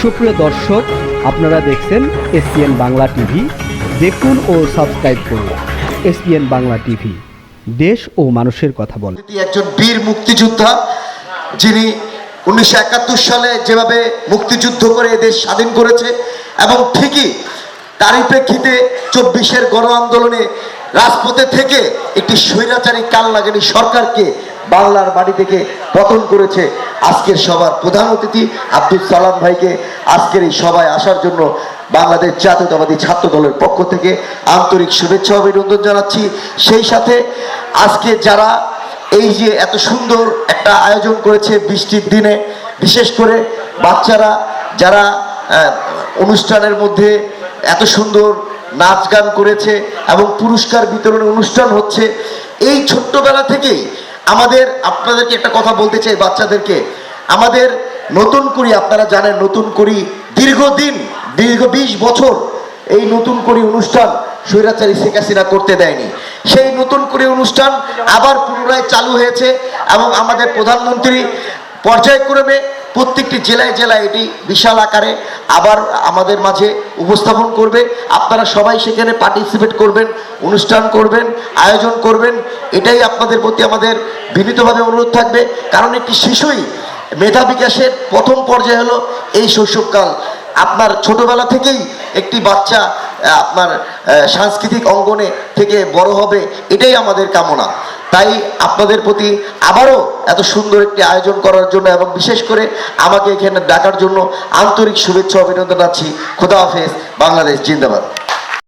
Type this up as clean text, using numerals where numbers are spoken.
সুপ্রিয় দর্শক, আপনারা দেখছেন এসপিএন বাংলা টিভি। দেখুন ও সাবস্ক্রাইব করুন এসপিএন বাংলা টিভি, দেশ ও মানুষের কথা বলে। একজন বীর মুক্তিযোদ্ধা, যিনি 1971 সালে যেভাবে মুক্তিযুদ্ধ করে দেশ স্বাধীন করেছে এবং ঠিকই তারই প্রেক্ষিতে 24-এর গণ আন্দোলনে রাজপথে থেকে একটি স্বৈরাচারী কালনাগিনী সরকারকে বাংলার মাটি থেকে পতন করেছে। আজকের সভার প্রধান অতিথি আব্দুল সালাম ভাইকে আজকের এই সভায় আসার জন্য বাংলাদেশ জাতীয়তাবাদী ছাত্র দলের পক্ষ থেকে আন্তরিক শুভেচ্ছা অভিনন্দন জানাচ্ছি। সেই সাথে আজকে যারা এই যে এত সুন্দর একটা আয়োজন করেছে বৃষ্টির দিনে, বিশেষ করে বাচ্চারা যারা অনুষ্ঠানের মধ্যে এত সুন্দর নাচ গান করেছে এবং পুরস্কার বিতরণের অনুষ্ঠান হচ্ছে, এই ছোট্টবেলা থেকেই আপনাদেরকে একটা কথা বলতে চাই বাচ্চাদেরকে, আমাদের নতুন করি, আপনারা জানেন নতুন করি দীর্ঘ 20 বছর এই নতুন করি অনুষ্ঠান স্বৈরাচারী শেখ হাসিনা করতে দেয়নি। সেই নতুন করে অনুষ্ঠান আবার পুনরায় চালু হয়েছে এবং আমাদের প্রধানমন্ত্রী পর্যায়ক্রমে প্রত্যেকটি জেলায় জেলায় এটি বিশাল আকারে আবার আমাদের মাঝে উপস্থাপন করবে। আপনারা সবাই সেখানে পার্টিসিপেট করবেন, অনুষ্ঠান করবেন, আয়োজন করবেন, এটাই আপনাদের প্রতি আমাদের বিনীতভাবে অনুরোধ থাকবে। কারণ একটি শিশুই মেধা বিকাশের প্রথম পর্যায়ে হলো এই শৈশবকাল। আপনার ছোটবেলা থেকেই একটি বাচ্চা আপনার সাংস্কৃতিক অঙ্গনে থেকে বড় হবে, এটাই আমাদের কামনা। তাই আপনাদের প্রতি আবারও এত সুন্দর একটি আয়োজন করার জন্য এবং বিশেষ করে আমাকে এখানে ডাকার জন্য আন্তরিক শুভেচ্ছা অভিনন্দন জানাচ্ছি। খোদা হাফেজ, বাংলাদেশ জিন্দাবাদ।